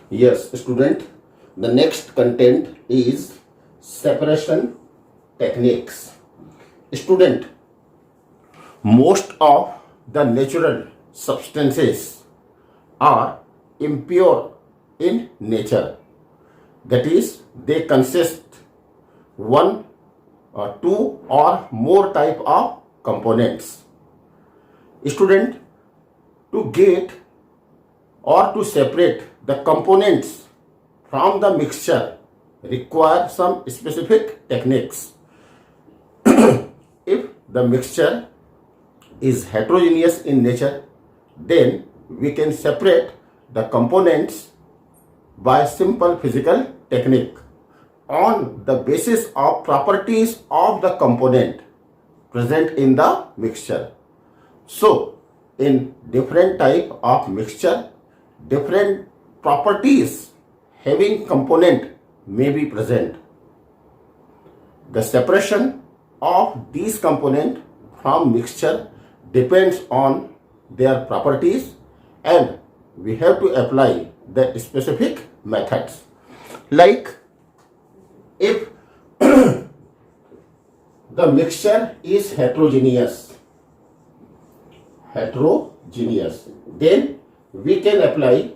Yes, student, the next content is separation techniques. Student, most of the natural substances are impure in nature. That is, they consist one or two or more type of components. Student, to get or to separate the components from the mixture require some specific techniques. If the mixture is heterogeneous in nature, then we can separate the components by simple physical technique on the basis of properties of the component present in the mixture. So, in different type of mixture, different properties having component may be present. The separation of these components from mixture depends on their properties, and we have to apply the specific methods. Like if the mixture is heterogeneous, then we can apply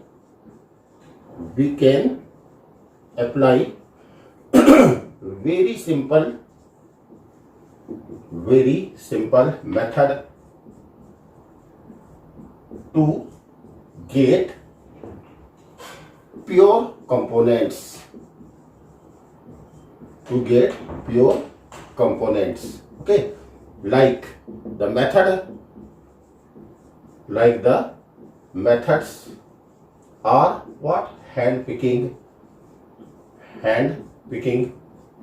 very simple method to get pure components. Okay, like the methods are what? Hand picking,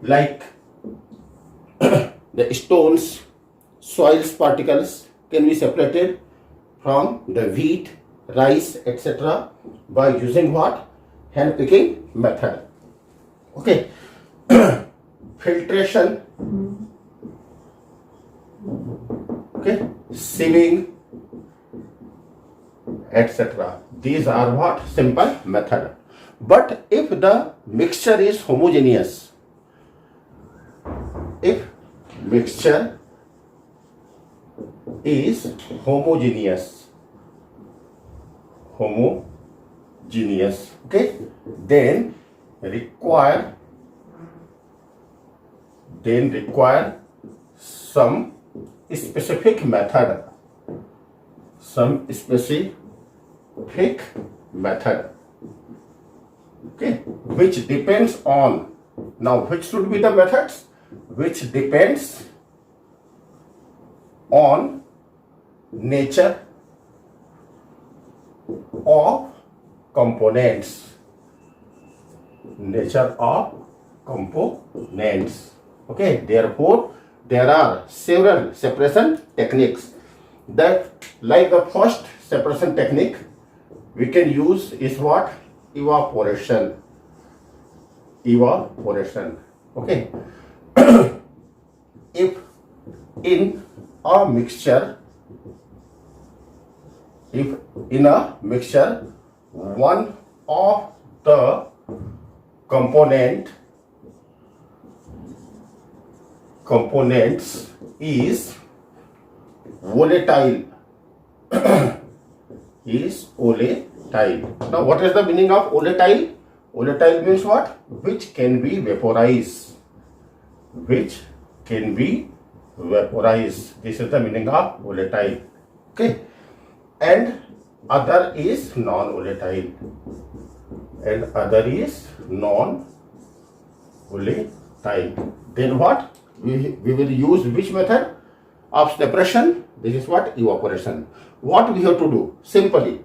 like the stones, soils particles can be separated from the wheat, rice, etc. by using what? Hand picking method. Okay. Filtration, okay, sieving, etc. These are what? Simple method. But if the mixture is homogeneous, okay, then require some specific method, okay, which depends on, now which should be the methods? Which depends on nature of components. Okay, therefore there are several separation techniques. That, like the first separation technique we can use is what? Evaporation. Okay. If in a mixture one of the components is volatile. Now, what is the meaning of volatile? Volatile means what? Which can be vaporized. This is the meaning of volatile. Okay. And other is non-volatile. Then what? We will use which method of separation? This is what? Evaporation. What we have to do? Simply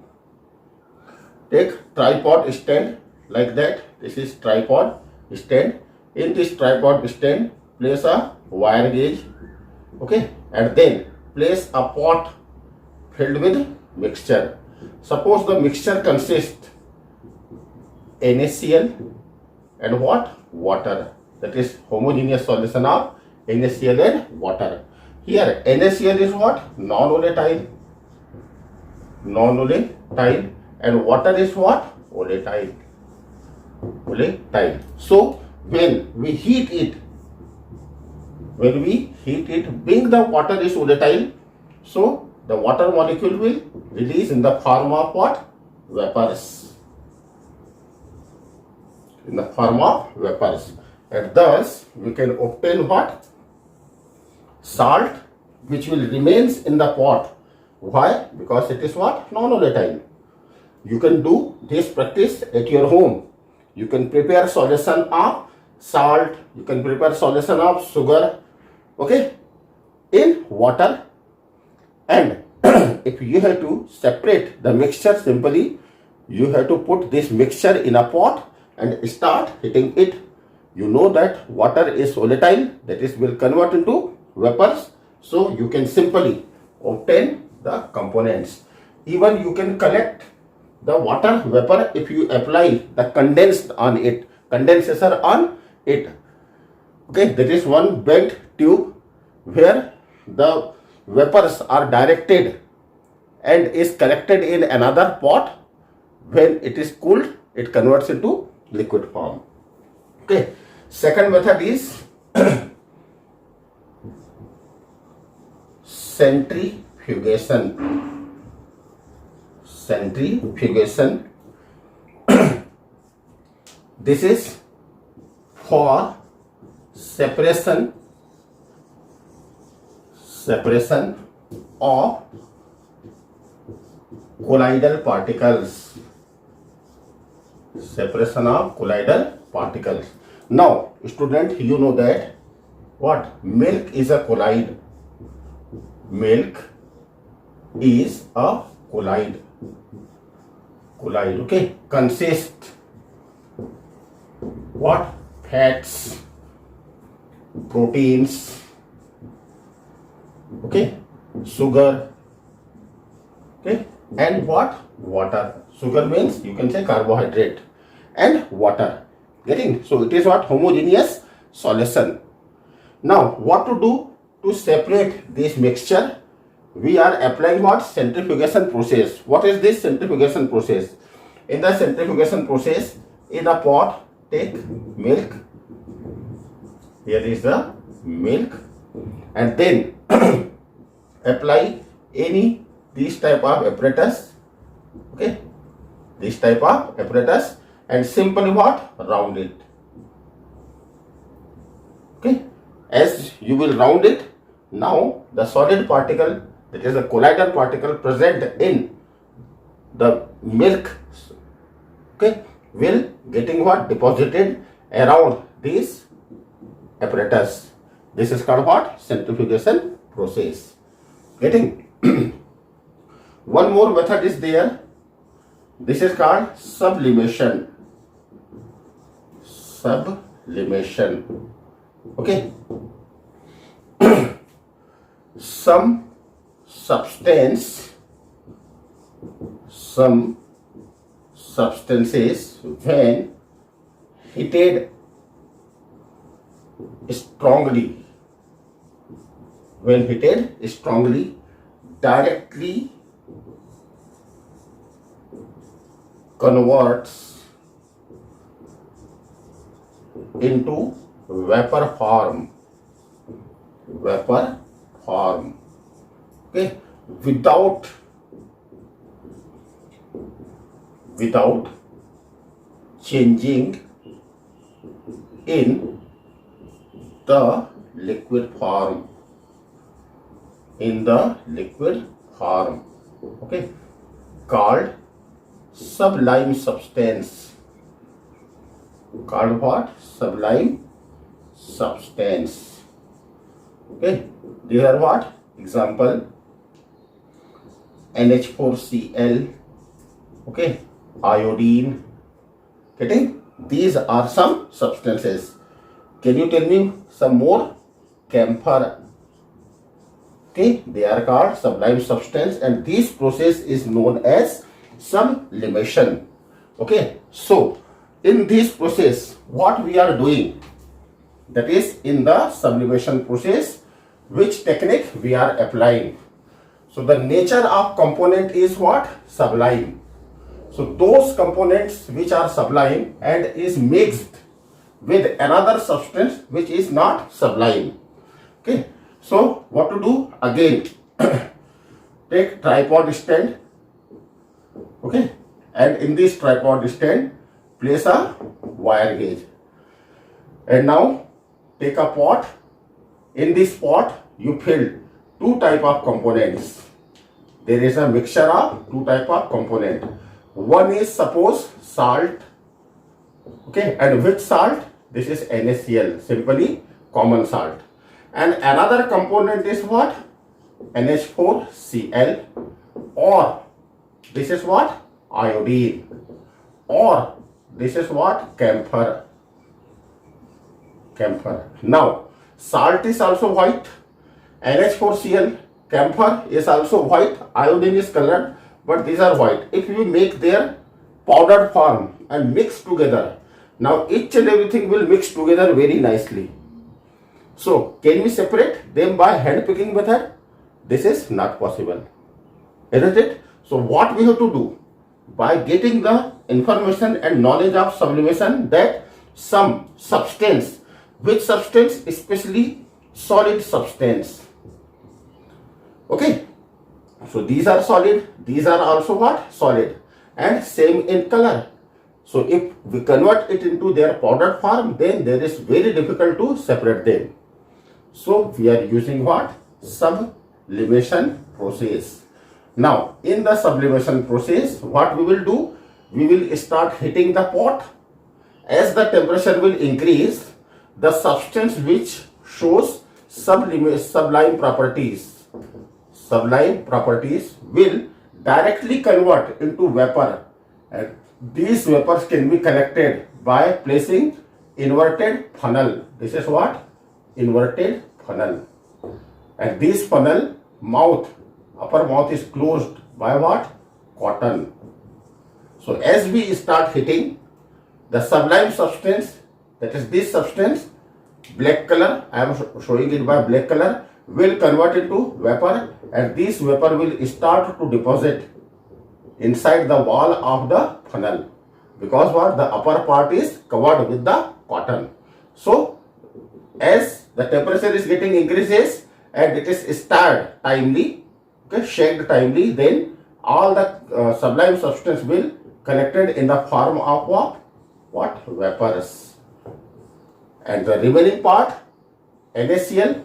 take tripod stand like that. This is tripod stand. In this tripod stand, place a wire gauge. Okay, and then place a pot filled with mixture. Suppose the mixture consists NaCl and what? Water. That is homogeneous solution of NaCl and water. Here NaCl is what? Non-volatile, and water is what? Volatile. volatile. So when we heat it, being the water is volatile, so the water molecule will release in the form of what? Vapors. In the form of vapors. And thus we can obtain what? Salt, which will remains in the pot. Why? Because it is what? Non-volatile. You can do this practice at your home. You can prepare solution of salt, you can prepare solution of sugar, okay, in water, and if you have to separate the mixture, simply you have to put this mixture in a pot and start heating it. You know that water is volatile, that is will convert into vapors, so you can simply obtain the components. Even you can collect the water vapor if you apply the condenser on it. Okay, that is one bent tube where the vapors are directed and is collected in another pot. When it is cooled, it converts into liquid form. Okay, second method is centrifugation. This is for separation of colloidal particles. Now, student, you know that what? Milk is a colloid. Okay, consist what? Fats, proteins, okay, sugar, okay, and what? Water. Sugar means you can say carbohydrate, and water. Getting? So it is what? Homogeneous solution. Now what to do to separate this mixture? We are applying what? Centrifugation process. What is this centrifugation process? In the centrifugation process, in a pot, take milk. Here is the milk, and then apply any this type of apparatus. Okay, this type of apparatus, and simply what? Round it. Okay, as you will round it, now the solid particle, that is a colloidal particle present in the milk, okay, will getting what? Deposited around this apparatus. This is called what? Centrifugation process. Getting? One more method is there. This is called sublimation. Okay. Some substances when heated strongly, directly converts into vapor form. Okay, without changing in the liquid form. Okay, called sublime substance. Called what? Sublime substance. Okay, these are what? Example: NH4Cl, okay, iodine. Getting? These are some substances. Can you tell me some more? Camphor. Okay, they are called sublime substance, and this process is known as sublimation. Okay, so in this process, what we are doing, that is in the sublimation process, which technique we are applying. So the nature of component is what? Sublime. So those components which are sublime and is mixed with another substance which is not sublime. Okay, so what to do? Again, take tripod stand. Okay, and in this tripod stand place a wire gauge, and now take a pot. In this pot you fill two type of components. There is a mixture of two type of component. One is suppose salt. Okay, and which salt? This is NaCl, simply common salt. And another component is what? NH4Cl, or this is what? Iodine, or this is what? Camphor. Now salt is also white, NH4Cl, camphor is also white, iodine is colored, but these are white. If we make their powdered form and mix together, now each and everything will mix together very nicely. So can we separate them by hand picking method? This is not possible, isn't it? So what we have to do? By getting the information and knowledge of sublimation, that some substance, which substance? Especially solid substance. Okay, so these are solid, these are also what? Solid, and same in color. So if we convert it into their powdered form, then there is very difficult to separate them. So we are using what? Sublimation process. Now in the sublimation process, what we will do? We will start heating the pot. As the temperature will increase, the substance which shows sublime properties will directly convert into vapor, and these vapors can be collected by placing inverted funnel. This is what? Inverted funnel. And this funnel mouth, upper mouth is closed by what? Cotton. So as we start heating, the sublime substance, that is this substance, black color, I am showing it by black color, will convert into vapor, and this vapor will start to deposit inside the wall of the funnel, because what? The upper part is covered with the cotton. So as the temperature is getting increases and it is stirred timely, okay, shaked timely, then all the sublime substance will collected in the form of what? Vapors. And the remaining part, NaCl,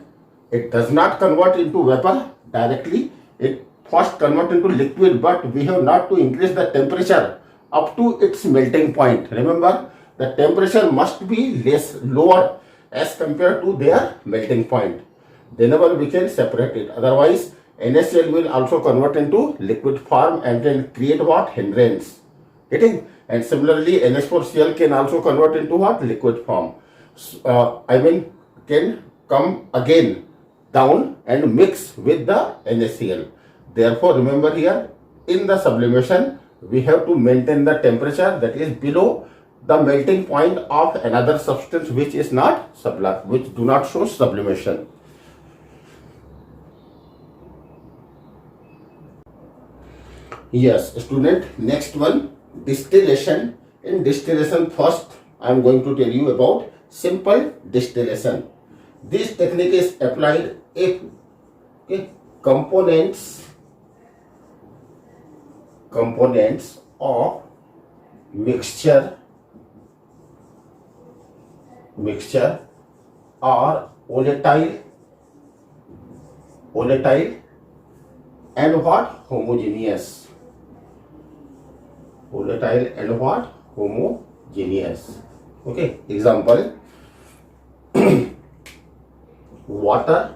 it does not convert into vapor directly. It first convert into liquid, but we have not to increase the temperature up to its melting point. Remember, the temperature must be lower as compared to their melting point. Then we can separate it. Otherwise, NaCl will also convert into liquid form and can create what? Hindrance. Getting? And similarly, NH4Cl can also convert into what? Liquid form. Can come again down and mix with the NaCl. Therefore, remember here, in the sublimation, we have to maintain the temperature that is below the melting point of another substance which is not sublime, which do not show sublimation. Yes, student, next one, distillation. In distillation, first I am going to tell you about simple distillation. This technique is applied if components of mixture are volatile and what? Homogeneous. Volatile and what? Homogeneous. Okay, example, water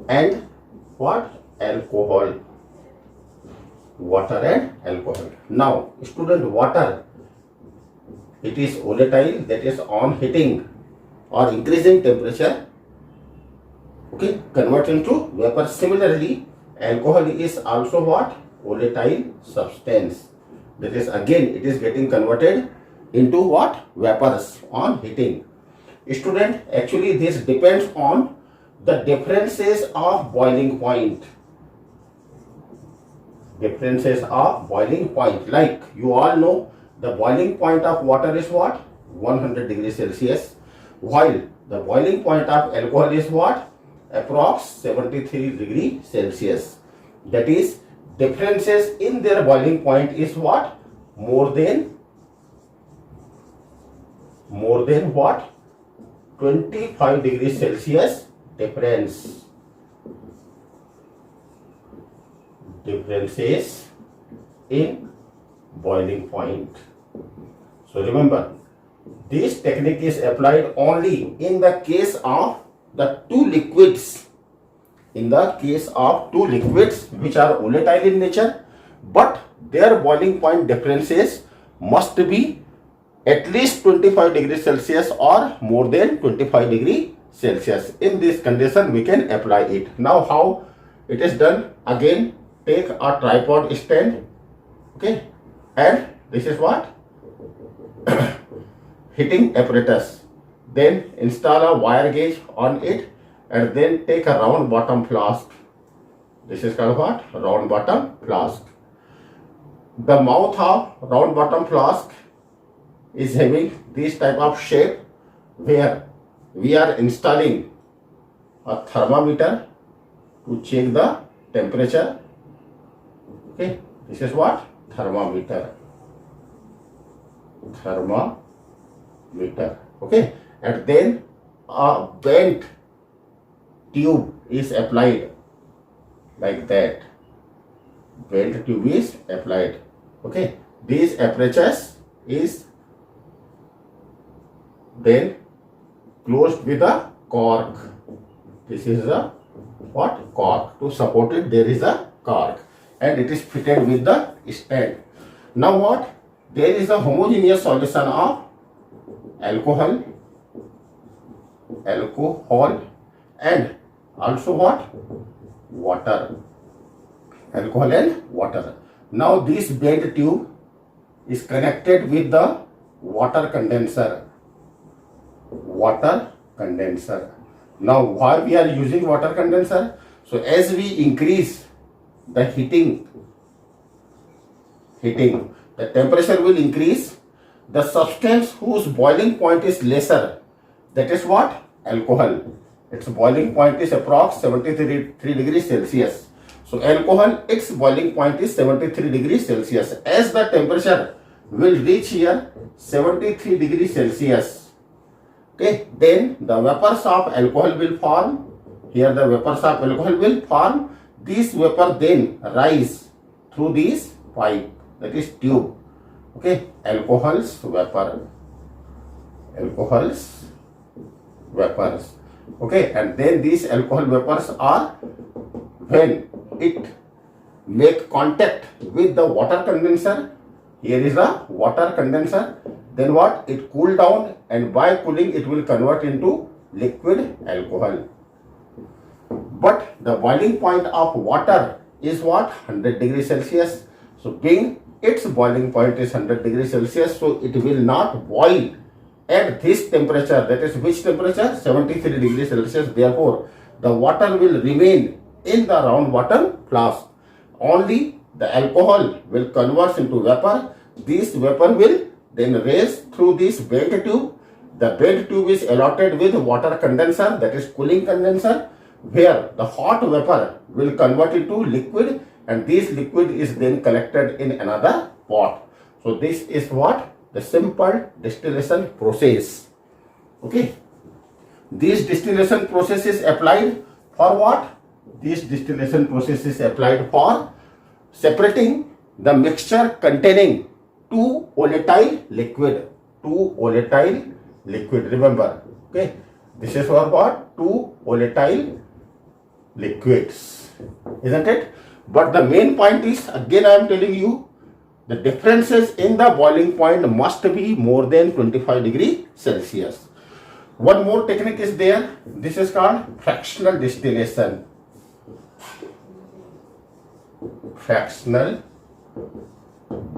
and what? Alcohol. Water and alcohol. Now, student, water, it is volatile, that is on heating or increasing temperature, okay, convert into vapor. Similarly, alcohol is also what? Volatile substance. That is again, it is getting converted into what? Vapors on heating. Student, actually this depends on the differences of boiling point. Differences of boiling point. Like you all know, the boiling point of water is what? 100 degrees Celsius. While the boiling point of alcohol is what? Approx 73 degree Celsius. That is, differences in their boiling point is what? More than what? 25 degrees Celsius difference. Differences in boiling point. So remember, this technique is applied only in the case of the two liquids. In the case of two liquids which are volatile in nature, but their boiling point differences must be at least 25 degrees Celsius or more than 25 degrees Celsius. In this condition, we can apply it. Now, how it is done? Again, take a tripod stand, okay, and this is what? Heating apparatus. Then install a wire gauge on it, and then take a round bottom flask. This is called what? Round bottom flask. The mouth of round bottom flask is having this type of shape where we are installing a thermometer to check the temperature. Okay, this is what? Thermometer. Okay, and then a bent tube is applied like that. Bent tube is applied. Okay, this apparatus is then closed with a cork. This is a what? Cork. To support it, there is a cork, and it is fitted with the stand. Now what? There is a homogeneous solution of alcohol, and also what? Water. Alcohol and water. Now this bent tube is connected with the water condenser. Now why we are using water condenser? So as we increase the heating, the temperature will increase. The substance whose boiling point is lesser, that is what? Alcohol. Its boiling point is approx 73 degrees Celsius. So alcohol, its boiling point is 73 degrees Celsius. As the temperature will reach here 73 degrees Celsius, okay, then the vapors of alcohol will form. Here the vapors of alcohol will form. This vapor then rise through this pipe, that is tube. Okay, alcohol's vapors. Okay, and then these alcohol vapors are, when it make contact with the water condenser, here is a water condenser, then what? It cool down, and by cooling it will convert into liquid alcohol. But the boiling point of water is what? 100 degrees Celsius. So being its boiling point is 100 degrees Celsius, so it will not boil at this temperature. That is which temperature? 73 degrees Celsius. Therefore, the water will remain in the round bottom flask. Only the alcohol will convert into vapor. This vapor will then raise through this bent tube. The bent tube is allotted with water condenser, that is cooling condenser, where the hot vapor will convert into liquid, and this liquid is then collected in another pot. So this is what? The simple distillation process. Okay. This distillation process is applied for what? This distillation process is applied for separating the mixture containing two volatile liquid. Remember, okay, this is for what? Two volatile liquids, isn't it? But the main point is, again I am telling you, the differences in the boiling point must be more than 25 degrees Celsius. One more technique is there. This is called fractional distillation. Fractional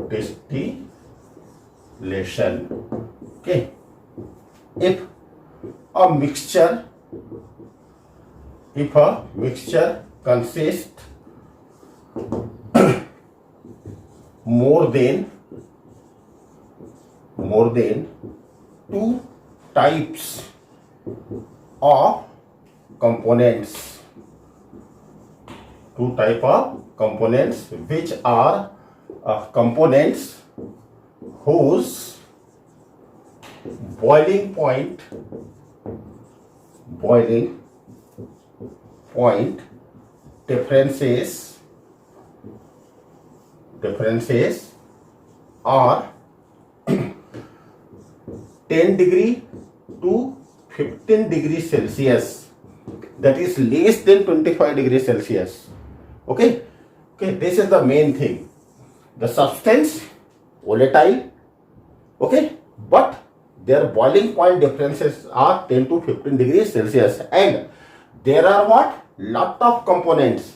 distillation. Okay. If a mixture consists more than two types of components. Two type of components, which are components whose boiling point differences are 10 degree to 15 degrees Celsius, that is less than 25 degrees Celsius. Okay, this is the main thing. The substance volatile, okay, but their boiling point differences are 10 to 15 degrees Celsius, and there are what? Lot of components,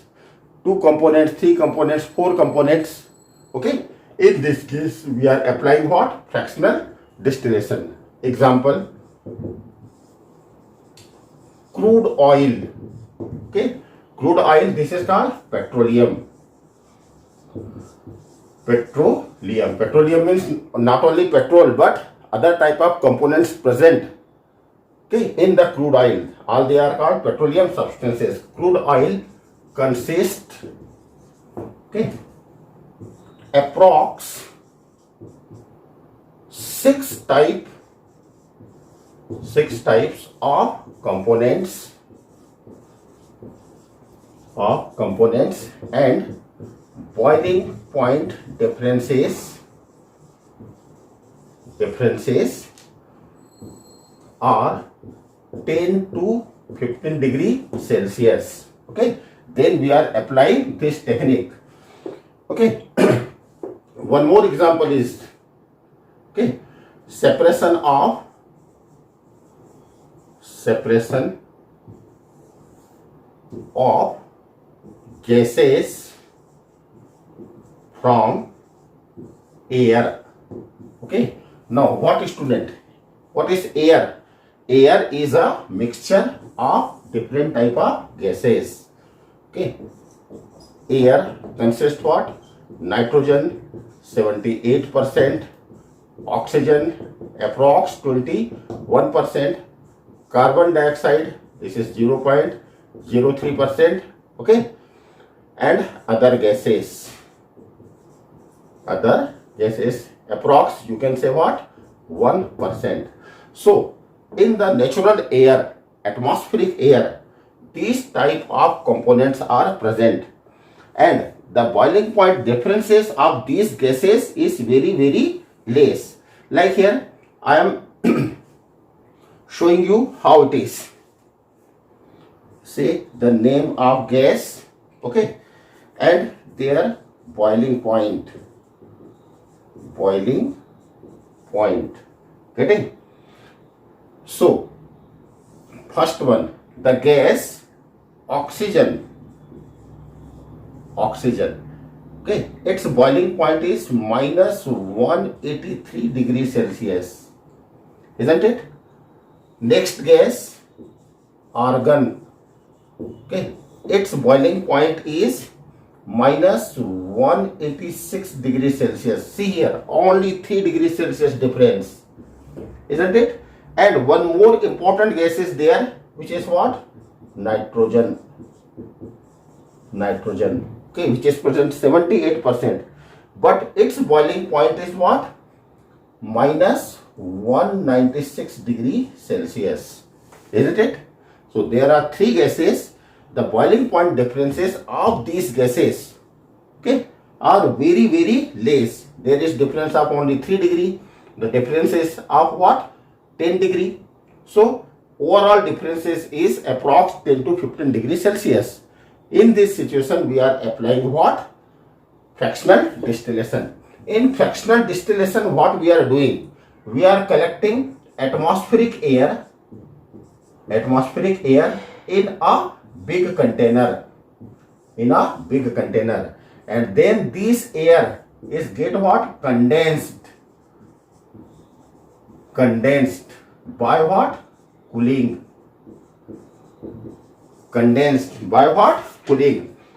2 components, 3 components, 4 components. Okay, in this case we are applying what? Fractional distillation. Example, crude oil. Okay, crude oil, this is called petroleum. Petroleum means not only petrol but other type of components present, okay, in the crude oil. All they are called petroleum substances. Crude oil consists, okay, approx 6 types of components and boiling point differences are 10 to 15 degree Celsius. Okay, then we are applying this technique. Okay, one more example is, okay, separation of gases from air. Okay, now what is air? Air is a mixture of different type of gases. Okay, air consists what? Nitrogen 78%, oxygen approx 21%, carbon dioxide, this is 0.03%, okay, and other gases approx, you can say what? 1%. So in the natural air, atmospheric air, these type of components are present, and the boiling point differences of these gases is very, very less. Like here I am showing you how it is. Say the name of gas, okay, and their boiling point. Getting? So first one, the gas oxygen, okay, its boiling point is minus 183 degrees Celsius, isn't it? Next gas, argon, okay, its boiling point is minus 186 degrees Celsius. See here, only 3 degrees Celsius difference, isn't it? And one more important gas is there, which is what? Nitrogen, okay, which is present 78%, but its boiling point is what? Minus 196 degrees Celsius, isn't it? So there are 3 gases. The boiling point differences of these gases, okay, are very, very less. There is difference of only 3 degree. The difference is of what? 10 degree. So overall differences is approx 10 to 15 degrees Celsius. In this situation we are applying what? Fractional distillation. In fractional distillation, what we are doing? We are collecting atmospheric air in a big container, and then this air is get what? Condensed by what? Cooling.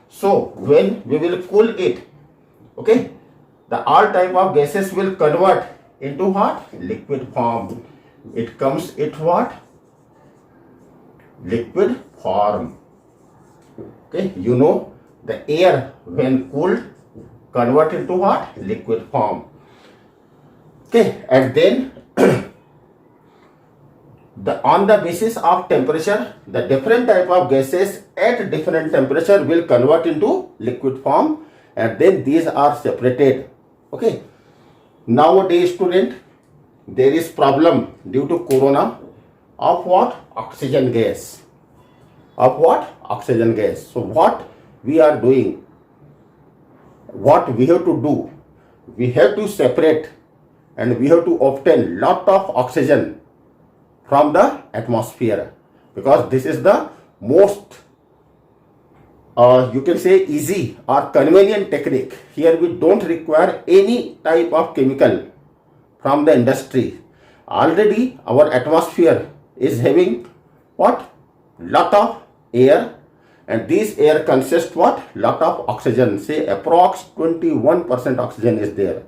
So when we will cool it, okay, the all type of gases will convert into what? Liquid form. It comes at what? Liquid form. Okay, you know the air when cooled convert into what? Liquid form. Okay, and then on the basis of temperature, the different type of gases at different temperature will convert into liquid form, and then these are separated. Okay, nowadays student, there is problem due to corona of what? Oxygen gas. Of what? Oxygen gas. So what we are doing, what we have to do, we have to separate and we have to obtain lot of oxygen from the atmosphere, because this is the most you can say easy or convenient technique. Here we don't require any type of chemical from the industry. Already our atmosphere is having what? Lot of air, and this air consists what? Lot of oxygen. Say approx 21% oxygen is there,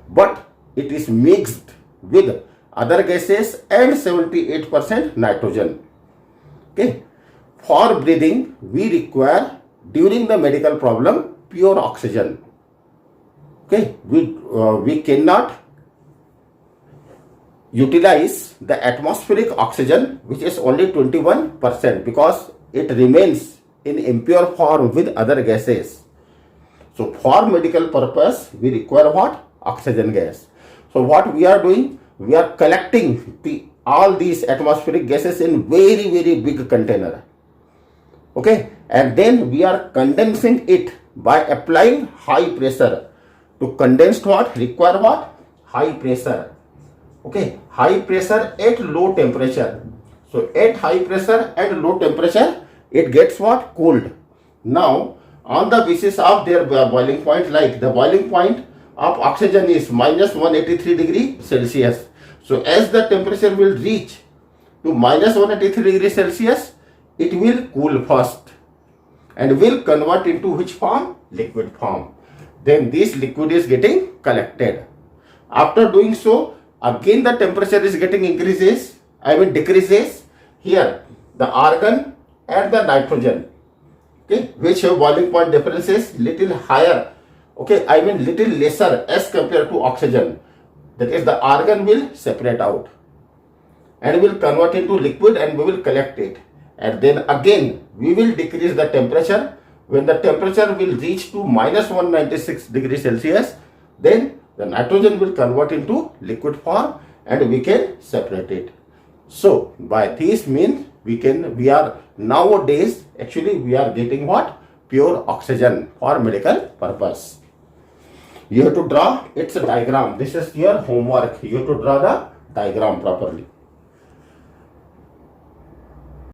but it is mixed with other gases and 78% nitrogen. Okay, for breathing we require during the medical problem pure oxygen. Okay, we cannot utilize the atmospheric oxygen, which is only 21%, because it remains in impure form with other gases. So for medical purpose we require what? Oxygen gas. So what we are doing, we are collecting all these atmospheric gases in very big container. Okay, and then we are condensing it by applying high pressure. To condense what? Require what? High pressure. Okay, high pressure at low temperature. So at high pressure and low temperature it gets what? Cooled. Now on the basis of their boiling point, like the boiling point of oxygen is minus 183 degree Celsius. So as the temperature will reach to minus 183 degree Celsius, it will cool first and will convert into which form? Liquid form. Then this liquid is getting collected. After doing so, again the temperature is getting decreases. Here the argon and the nitrogen, okay, which have boiling point differences little higher, okay, little lesser as compared to oxygen. That is, the argon will separate out and will convert into liquid, and we will collect it, and then again we will decrease the temperature. When the temperature will reach to minus 196 degrees Celsius, then the nitrogen will convert into liquid form and we can separate it. So by this means we are nowadays actually we are getting what? Pure oxygen for medical purpose. You have to draw its diagram. This is your homework. You have to draw the diagram properly.